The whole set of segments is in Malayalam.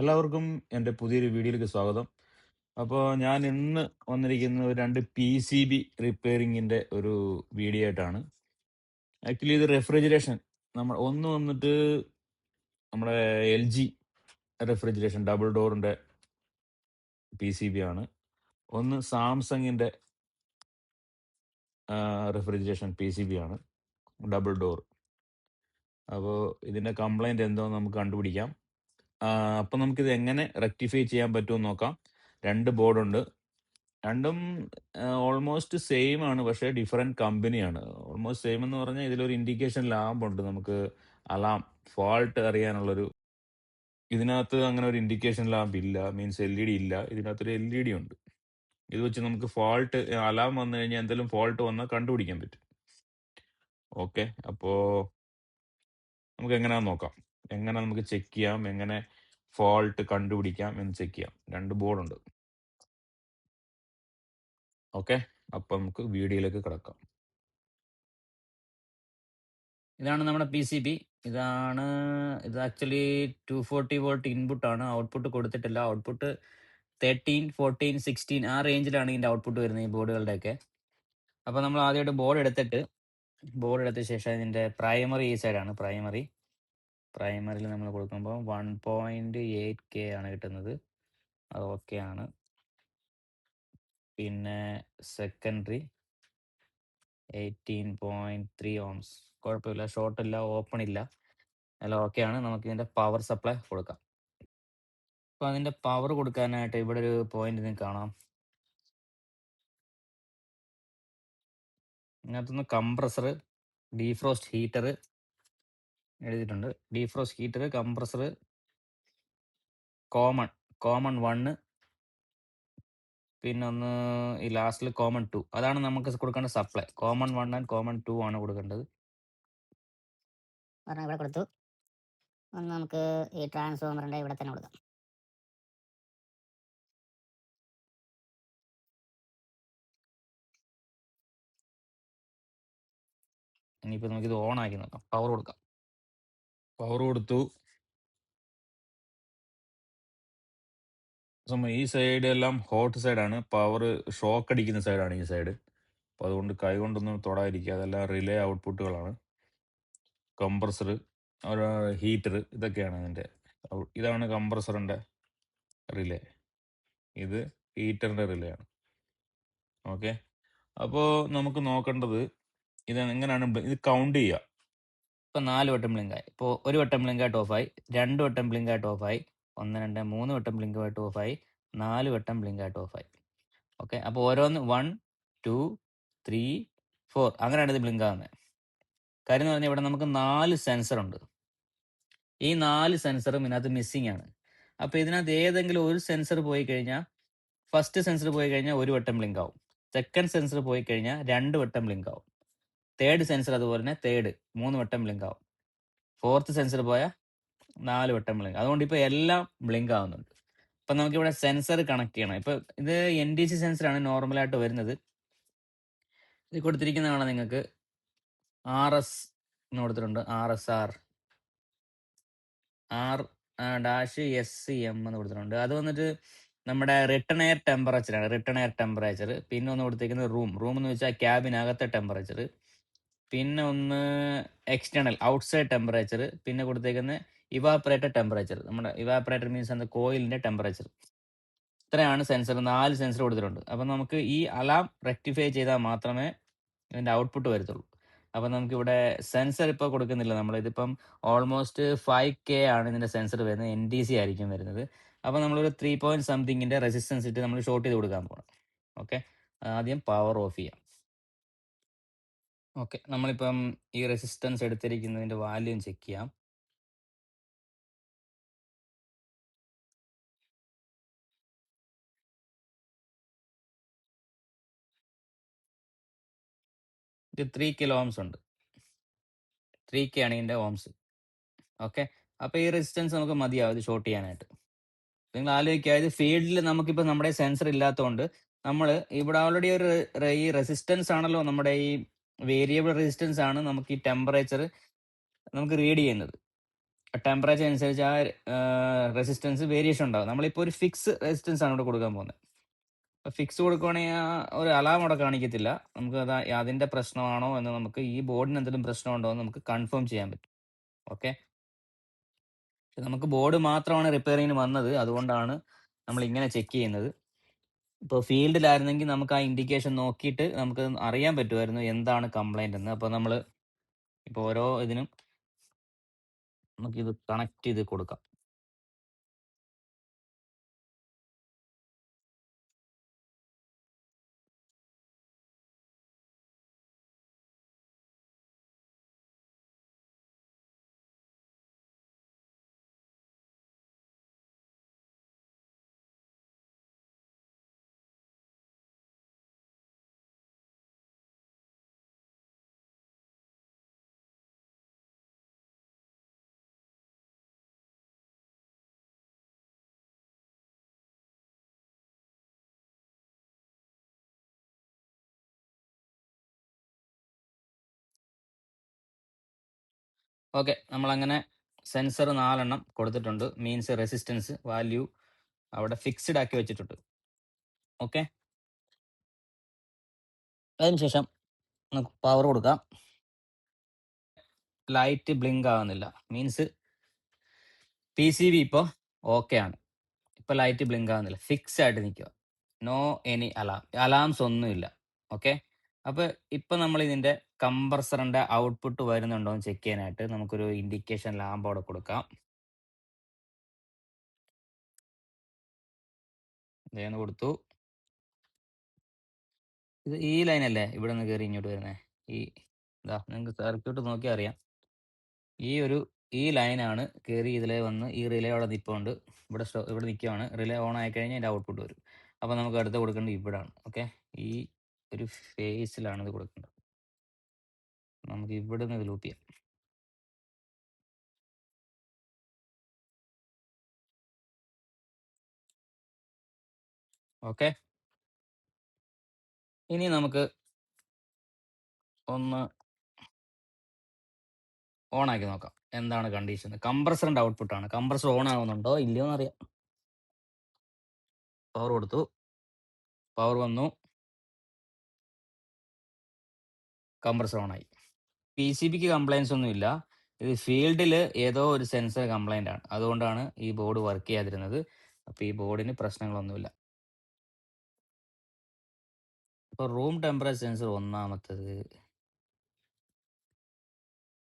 എല്ലാവർക്കും എൻ്റെ പുതിയൊരു വീഡിയോയിലേക്ക് സ്വാഗതം. അപ്പോൾ ഞാൻ ഇന്ന് വന്നിരിക്കുന്നത് രണ്ട് PCB റിപ്പയറിങ്ങിൻ്റെ ഒരു വീഡിയോ ആയിട്ടാണ്. ആക്ച്വലി ഇത് റെഫ്രിജറേഷൻ ഒന്ന് വന്നിട്ട് നമ്മുടെ LG റെഫ്രിജറേഷൻ ഡബിൾ ഡോറിൻ്റെ PCB ആണ്. ഒന്ന് സാംസങ്ങിൻ്റെ റെഫ്രിജറേഷൻ PCB ആണ്, ഡബിൾ ഡോർ. അപ്പോൾ ഇതിൻ്റെ കംപ്ലൈൻറ്റ് എന്തോന്ന് നമുക്ക് കണ്ടുപിടിക്കാം. അപ്പം നമുക്കിത് എങ്ങനെ റെക്ടിഫൈ ചെയ്യാൻ പറ്റുമെന്ന് നോക്കാം. രണ്ട് ബോർഡുണ്ട്, രണ്ടും ഓൾമോസ്റ്റ് സെയിം ആണ്, പക്ഷേ ഡിഫറെൻറ്റ് കമ്പനിയാണ്. ഓൾമോസ്റ്റ് സെയിം എന്ന് പറഞ്ഞാൽ ഇതിലൊരു ഇൻഡിക്കേഷൻ ലാമ്പുണ്ട്, നമുക്ക് അലാം ഫാൾട്ട് അറിയാനുള്ളൊരു. ഇതിനകത്ത് അങ്ങനെ ഒരു ഇൻഡിക്കേഷൻ ലാമ്പ് ഇല്ല, മീൻസ് LED ഇല്ല. ഇതിനകത്തൊരു LED ഉണ്ട്. ഇത് വെച്ച് നമുക്ക് ഫാൾട്ട് അലാം വന്നു കഴിഞ്ഞാൽ എന്തെങ്കിലും ഫാൾട്ട് വന്നാൽ കണ്ടുപിടിക്കാൻ പറ്റും. ഓക്കെ, അപ്പോൾ നമുക്ക് എങ്ങനെയാണെന്ന് നോക്കാം. എങ്ങനെ നമുക്ക് ചെക്ക് ചെയ്യാം, എങ്ങനെ ഫാൾട്ട് കണ്ടുപിടിക്കാം എന്ന് ചെക്ക് ചെയ്യാം. രണ്ട് ബോർഡുണ്ട്. ഓക്കെ, അപ്പം നമുക്ക് വീഡിയോയിലേക്ക് കിടക്കാം. ഇതാണ് നമ്മുടെ PCB. ഇത് ആക്ച്വലി 240 വോൾട്ട് ഇൻപുട്ട് ആണ്. ഔട്ട്പുട്ട് കൊടുത്തിട്ടില്ല. ഔട്ട്പുട്ട് 13, 14, 16 ആ റേഞ്ചിലാണ് ഇതിൻ്റെ ഔട്ട്പുട്ട് വരുന്നത്, ഈ ബോർഡുകളുടെയൊക്കെ. അപ്പോൾ നമ്മൾ ആദ്യമായിട്ട് ബോർഡ് എടുത്ത ശേഷം ഇതിൻ്റെ പ്രൈമറി ഈ സൈഡാണ്. പ്രൈമറിയിൽ നമ്മൾ കൊടുക്കുമ്പോൾ 1.8K ആണ് കിട്ടുന്നത്. അത് ഓക്കെ ആണ്. പിന്നെ സെക്കൻഡറി 18.3 ഓംസ്, കുഴപ്പമില്ല. ഷോർട്ടില്ല, ഓപ്പൺ ഇല്ല, എല്ലാം ഓക്കെയാണ്. നമുക്ക് ഇതിൻ്റെ പവർ സപ്ലൈ കൊടുക്കാം. അപ്പോൾ അതിൻ്റെ പവർ കൊടുക്കാനായിട്ട് ഇവിടെ ഒരു പോയിന്റ് നിങ്ങൾക്ക് കാണാം. ഇതിനകത്തുനിന്ന് കംപ്രസർ, ഡീഫ്രോസ്റ്റ് ഹീറ്റർ എഴുതിയിട്ടുണ്ട്. ഡീഫ്രോസ്റ്റ് ഹീറ്റർ, കംപ്രസർ, കോമൺ 1, പിന്നെ ഒന്ന് ഈ ലാസ്റ്റിൽ കോമൺ 2. അതാണ് നമുക്ക് കൊടുക്കേണ്ട സപ്ലൈ. കോമൺ 1 ആൻഡ് കോമൺ 2 ആണ് കൊടുക്കേണ്ടത്. ഇവിടെ കൊടുത്തു. ഒന്ന് നമുക്ക് ഈ ട്രാൻസ്ഫോമറിന്റെ ഇവിടെ തന്നെ കൊടുക്കാം. ഇനിയിപ്പോൾ നമുക്കിത് ഓൺ ആക്കി നോക്കാം. പവർ കൊടുക്കാം. പവർ കൊടുത്തു. ഈ സൈഡ് എല്ലാം ഹോട്ട് സൈഡാണ്, പവർ ഷോക്ക് അടിക്കുന്ന സൈഡാണ് ഈ സൈഡ്. അപ്പോൾ അതുകൊണ്ട് കൈ കൊണ്ടൊന്നും തൊടാതിരിക്കുക. അതെല്ലാം റിലേ ഔട്ട്പുട്ടുകളാണ്. കംപ്രസർ, ഹീറ്റർ, ഇതൊക്കെയാണ് ഇതിൻ്റെ. ഇതാണ് കംപ്രസറിൻ്റെ റിലേ, ഇത് ഹീറ്ററിൻ്റെ റിലേ ആണ്. ഓക്കെ, അപ്പോൾ നമുക്ക് നോക്കേണ്ടത് ഇത് എങ്ങനെയാണ് ഇത് കൗണ്ട് ചെയ്യുക. ഇപ്പോൾ 4 വട്ടം ബ്ലിങ്കായി. ഇപ്പോൾ ഒരു വട്ടം ബ്ലിങ്കായിട്ട് ഓഫായി, 2 വട്ടം ബ്ലിങ്കായിട്ട് ഓഫായി, 1, 2, 3 വട്ടം ബ്ലിങ്കായിട്ട് ഓഫായി, 4 വട്ടം ബ്ലിങ്കായിട്ട് ഓഫായി. ഓക്കെ, അപ്പോൾ ഓരോന്ന് 1, 2, 3, 4 അങ്ങനെയാണ് ഇത് ബ്ലിങ്ക് ആകുന്നത്. കാര്യം എന്ന് പറഞ്ഞാൽ ഇവിടെ നമുക്ക് 4 സെൻസർ ഉണ്ട്. ഈ 4 സെൻസറും ഇതിനകത്ത് മിസ്സിംഗ് ആണ്. അപ്പോൾ ഇതിനകത്ത് ഏതെങ്കിലും ഒരു സെൻസർ പോയി കഴിഞ്ഞാൽ, ഫസ്റ്റ് സെൻസർ പോയി കഴിഞ്ഞാൽ 1 വട്ടം ബ്ലിങ്ക് ആവും, സെക്കൻഡ് സെൻസർ പോയി കഴിഞ്ഞാൽ 2 വട്ടം ബ്ലിങ്ക് ആവും, തേർഡ് സെൻസർ അതുപോലെ തന്നെ 3 വട്ടം ബ്ലിങ്ക് ആവും, ഫോർത്ത് സെൻസർ പോയാൽ 4 വട്ടം ബ്ലിങ്ക്. അതുകൊണ്ട് ഇപ്പോൾ എല്ലാം ബ്ലിങ്ക് ആവുന്നുണ്ട്. അപ്പം നമുക്കിവിടെ സെൻസർ കണക്ട് ചെയ്യണം. ഇപ്പോൾ ഇത് NDC സെൻസറാണ് നോർമലായിട്ട് വരുന്നത്. ഇത് കൊടുത്തിരിക്കുന്നതാണ് നിങ്ങൾക്ക് RS എന്ന് കൊടുത്തിട്ടുണ്ട്, RSR -SCM എന്ന് കൊടുത്തിട്ടുണ്ട്. അത് വന്നിട്ട് നമ്മുടെ റിട്ടേൺ എയർ ടെമ്പറേച്ചറാണ്, റിട്ടേൺ എയർ ടെമ്പറേച്ചർ. പിന്നെ ഒന്ന് കൊടുത്തിരിക്കുന്നത് റൂം എന്ന് വെച്ചാൽ ക്യാബിനകത്തെ ടെമ്പറേച്ചർ. പിന്നെ ഒന്ന് എക്സ്റ്റേണൽ ഔട്ട്സൈഡ് ടെമ്പറേച്ചർ. പിന്നെ കൊടുത്തേക്കുന്നത് ഇവാപ്പറേറ്റർ ടെമ്പറേച്ചർ. നമ്മുടെ ഇവാപ്പറേറ്റർ മീൻസ് എന്താ, കോയിലിൻ്റെ ടെമ്പറേച്ചർ. ഇത്രയാണ് സെൻസർ, 4 സെൻസർ കൊടുത്തിട്ടുണ്ട്. അപ്പം നമുക്ക് ഈ അലാം റെക്ടിഫൈ ചെയ്താൽ മാത്രമേ ഇതിൻ്റെ ഔട്ട്പുട്ട് വരത്തുള്ളൂ. അപ്പം നമുക്കിവിടെ സെൻസർ ഇപ്പോൾ കൊടുക്കുന്നില്ല നമ്മൾ. ഇതിപ്പം ഓൾമോസ്റ്റ് 5K ആണ് ഇതിൻ്റെ സെൻസർ വരുന്നത്, NDC ആയിരിക്കും വരുന്നത്. അപ്പം നമ്മളൊരു 3 പോയിന്റ് സംതിങ്ങിൻ്റെ റെസിസ്റ്റൻസ് ഇട്ട് നമ്മൾ ഷോർട്ട് ചെയ്ത് കൊടുക്കാൻ പോകണം. ഓക്കെ, ആദ്യം പവർ ഓഫ് ചെയ്യാം. ഓക്കെ, നമ്മളിപ്പം ഈ റെസിസ്റ്റൻസ് എടുത്തിരിക്കുന്നതിൻ്റെ വാല്യൂം ചെക്ക് ചെയ്യാം. ഇത് 3 കിലോ ഓംസ് ഉണ്ട്. 3K ആണ് ഇതിൻ്റെ ഓംസ്. ഓക്കെ, അപ്പോൾ ഈ റെസിസ്റ്റൻസ് നമുക്ക് മതിയാവും ഇത് ഷോർട്ട് ചെയ്യാനായിട്ട്. നിങ്ങൾ ആലോചിക്കുക, ഇത് ഫീൽഡിൽ നമുക്കിപ്പോൾ നമ്മുടെ സെൻസർ ഇല്ലാത്തതുകൊണ്ട് നമ്മൾ ഇവിടെ ഓൾറെഡി ഈ റെസിസ്റ്റൻസ് ആണല്ലോ, നമ്മുടെ ഈ വേരിയബിൾ റെസിസ്റ്റൻസ് ആണ് നമുക്ക് ഈ ടെമ്പറേച്ചർ നമുക്ക് റീഡ് ചെയ്യുന്നത്. ടെമ്പറേച്ചർ അനുസരിച്ച് ആ റെസിസ്റ്റൻസ് വേരിയേഷൻ ഉണ്ടാകും. നമ്മളിപ്പോൾ ഒരു ഫിക്സ് റെസിസ്റ്റൻസ് ആണ് ഇവിടെ കൊടുക്കാൻ പോകുന്നത്. അപ്പോൾ ഫിക്സ് കൊടുക്കുവാണെങ്കിൽ ഒരു അലാം അവിടെ കാണിക്കത്തില്ല. നമുക്ക് അതിൻ്റെ പ്രശ്നമാണോ എന്ന് നമുക്ക് ഈ ബോർഡിന് എന്തെങ്കിലും പ്രശ്നമുണ്ടോ എന്ന് നമുക്ക് കൺഫേം ചെയ്യാൻ പറ്റും. ഓക്കെ, നമുക്ക് ബോർഡ് മാത്രമാണ് റിപ്പയറിങ്ങിന് വന്നത്, അതുകൊണ്ടാണ് നമ്മൾ ഇങ്ങനെ ചെക്ക് ചെയ്യുന്നത്. ഇപ്പോൾ ഫീൽഡിലായിരുന്നെങ്കിൽ നമുക്ക് ആ ഇൻഡിക്കേഷൻ നോക്കിയിട്ട് നമുക്ക് അറിയാൻ പറ്റുമായിരുന്നു എന്താണ് കംപ്ലൈൻ്റ് എന്ന്. അപ്പോൾ നമ്മൾ ഇപ്പോൾ ഓരോ ഇതിനും നമുക്കിത് കണക്ട് ചെയ്ത് കൊടുക്കാം. ഓക്കെ, നമ്മളങ്ങനെ സെൻസർ 4 കൊടുത്തിട്ടുണ്ട്. മീൻസ് റെസിസ്റ്റൻസ് വാല്യൂ അവിടെ ഫിക്സ്ഡ് ആക്കി വെച്ചിട്ടുണ്ട്. ഓക്കെ, അതിനുശേഷം നമുക്ക് പവർ കൊടുക്കാം. ലൈറ്റ് ബ്ലിങ്ക് ആവുന്നില്ല, മീൻസ് PCB ഇപ്പോൾ ഓക്കെ ആണ്. ഇപ്പോൾ ലൈറ്റ് ബ്ലിങ്ക് ആവുന്നില്ല, ഫിക്സ് ആയിട്ട് നിൽക്കുക. നോ എനി അലാംസ് ഒന്നുമില്ല. ഓക്കെ, അപ്പോൾ ഇപ്പം നമ്മൾ ഇതിൻ്റെ കംപ്രസറിൻ്റെ ഔട്ട്പുട്ട് വരുന്നുണ്ടോ എന്ന് ചെക്ക് ചെയ്യാനായിട്ട് നമുക്കൊരു ഇൻഡിക്കേഷൻ ലാമ്പ് അവിടെ കൊടുക്കാം. ഇതേന്ന് കൊടുത്തു. ഇത് ഈ ലൈനല്ലേ ഇവിടെ നിന്ന് കയറി ഇങ്ങോട്ട് വരുന്നത്? ഇതാ നിങ്ങൾക്ക് സർക്യൂട്ട് നോക്കിയാൽ അറിയാം. ഈ ലൈനാണ് കയറി ഇതിലെ വന്ന് ഈ റിലേ അവിടെ നിൽപ്പുണ്ട്. ഇവിടെ നിൽക്കുകയാണ്. റിലേ ഓൺ ആയി കഴിഞ്ഞാൽ അതിൻ്റെ ഔട്ട്പുട്ട് വരും. അപ്പോൾ നമുക്ക് അടുത്ത് കൊടുക്കേണ്ടത് ഇവിടാണ്. ഓക്കെ, ഈ ഒരു ഫേസിലാണ് ഇത് കൊടുക്കേണ്ടത്. നമുക്ക് ഇവിടെ നിന്ന് ഇത് ലൂപ്പ് ചെയ്യാം. ഓക്കെ, ഇനി നമുക്ക് ഒന്ന് ഓൺ ആക്കി നോക്കാം എന്താണ് കണ്ടീഷൻ. കംപ്രസറിൻ്റെ ഔട്ട്പുട്ടാണ്. കംപ്രസർ ഓൺ ആവുന്നുണ്ടോ ഇല്ലയോ എന്നറിയാം. പവർ കൊടുത്തു, പവർ വന്നു, കംപ്രസർ ഓൺ ആയി. PCBക്ക് കംപ്ലൈൻസ് ഒന്നും ഇല്ല. ഇത് ഫീൽഡിൽ ഏതോ ഒരു സെൻസർ കംപ്ലൈൻ്റ് ആണ്, അതുകൊണ്ടാണ് ഈ ബോർഡ് വർക്ക് ചെയ്യാതിരുന്നത്. അപ്പോൾ ഈ ബോർഡിന് പ്രശ്നങ്ങളൊന്നുമില്ല. ഇപ്പോൾ റൂം ടെമ്പറേച്ചർ സെൻസർ ഒന്നാമത്തത്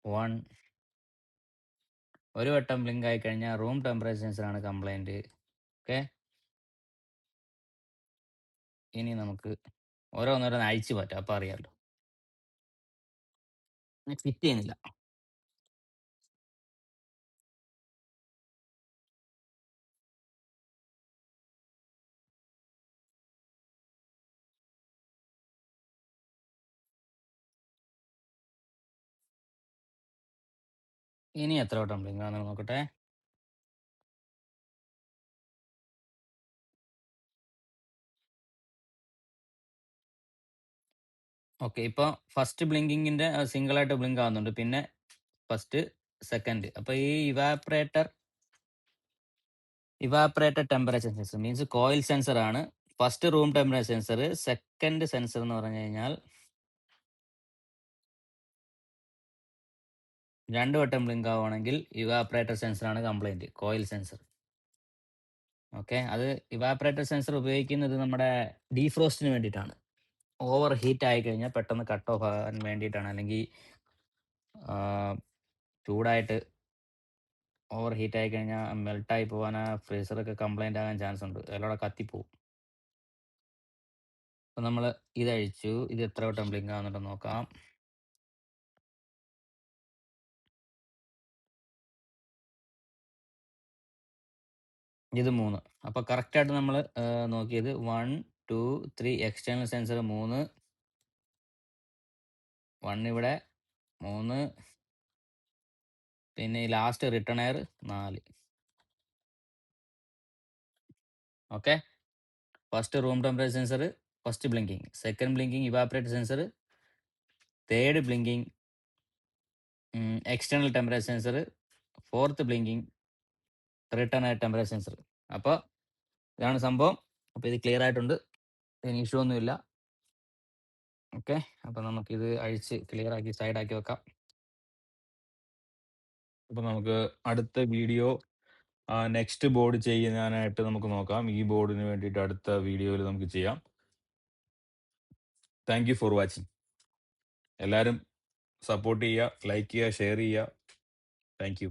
1 ഒരു വട്ടം ബ്ലിങ്ക് ആയി കഴിഞ്ഞാൽ റൂം ടെമ്പറേച്ചർ സെൻസറാണ് കംപ്ലൈൻറ്റ്. ഓക്കെ, ഇനി നമുക്ക് ഓരോന്നോരോന്ന് അഴിച്ചു പറ്റാം, അപ്പോൾ അറിയാമല്ലോ. ഫിറ്റ് ചെയ്യുന്നില്ല. ഇനി എത്ര വട്ടം ബ്ലിങ്ക് ആണെന്ന് നോക്കട്ടെ. ഓക്കെ, ഇപ്പോൾ ഫസ്റ്റ് ബ്ലിങ്കിങ്ങിൻ്റെ സിംഗിളായിട്ട് ബ്ലിങ്ക് ആവുന്നുണ്ട്, പിന്നെ ഫസ്റ്റ്, സെക്കൻഡ്. അപ്പോൾ ഈ evaporator temperature sensor means coil sensor ആണ്. First room temperature sensor. Second sensor എന്ന് പറഞ്ഞു കഴിഞ്ഞാൽ 2 വട്ടം ബ്ലിങ്ക് ആവുകയാണെങ്കിൽ ഇവാപ്പറേറ്റർ സെൻസറാണ് കംപ്ലൈൻറ്റ്, കോയിൽ സെൻസർ. ഓക്കെ, അത് ഇവാപ്പറേറ്റർ സെൻസർ ഉപയോഗിക്കുന്നത് നമ്മുടെ ഡീഫ്രോസ്റ്റിന് വേണ്ടിയിട്ടാണ്. ഓവർ ഹീറ്റ് ആയി കഴിഞ്ഞാൽ പെട്ടെന്ന് കട്ട് ഓഫ് ആകാൻ വേണ്ടിയിട്ടാണ്. അല്ലെങ്കിൽ ചൂടായിട്ട് ഓവർ ഹീറ്റ് ആയി കഴിഞ്ഞാൽ മെൽട്ടായി പോകാൻ ആ ഫ്രീസറൊക്കെ കംപ്ലൈൻ്റ് ആകാൻ ചാൻസ് ഉണ്ട്, അതിലൂടെ കത്തിപ്പോവും. അപ്പം നമ്മൾ ഇതഴിച്ചു. ഇത് എത്ര വട്ടം ബ്ലിങ്ക് ആകുന്നുണ്ടെന്ന് നോക്കാം. ഇത് 3. അപ്പോൾ കറക്റ്റായിട്ട് നമ്മൾ നോക്കിയത് 1 2 3 എക്സ്റ്റേണൽ സെൻസർ 3, 1 ഇവിടെ 3, പിന്നെ ഈ last return air 4. Okay, first room temperature sensor, first blinking, second blinking evaporator sensor, third blinking external temperature sensor, fourth blinking return ആയ ടെമ്പറേച്ചർ സെൻസർ. അപ്പോൾ ഇതാണ് സംഭവം. അപ്പോൾ ഇത് ക്ലിയർ ആയിട്ടുണ്ട്, ഇനി ഇഷ്യൂ ഒന്നുമില്ല. ഓക്കെ, അപ്പോൾ നമുക്കിത് അഴിച്ച് ക്ലിയർ ആക്കി സൈഡാക്കി വെക്കാം. അപ്പോൾ നമുക്ക് അടുത്ത വീഡിയോ നെക്സ്റ്റ് ബോർഡ് ചെയ്യാനായിട്ട് നമുക്ക് നോക്കാം. ഈ ബോർഡിന് വേണ്ടിയിട്ട് അടുത്ത വീഡിയോയിൽ നമുക്ക് ചെയ്യാം. Thank you for watching. എല്ലാവരും സപ്പോർട്ട് ചെയ്യുക, ലൈക്ക് ചെയ്യുക, ഷെയർ ചെയ്യുക. Thank you.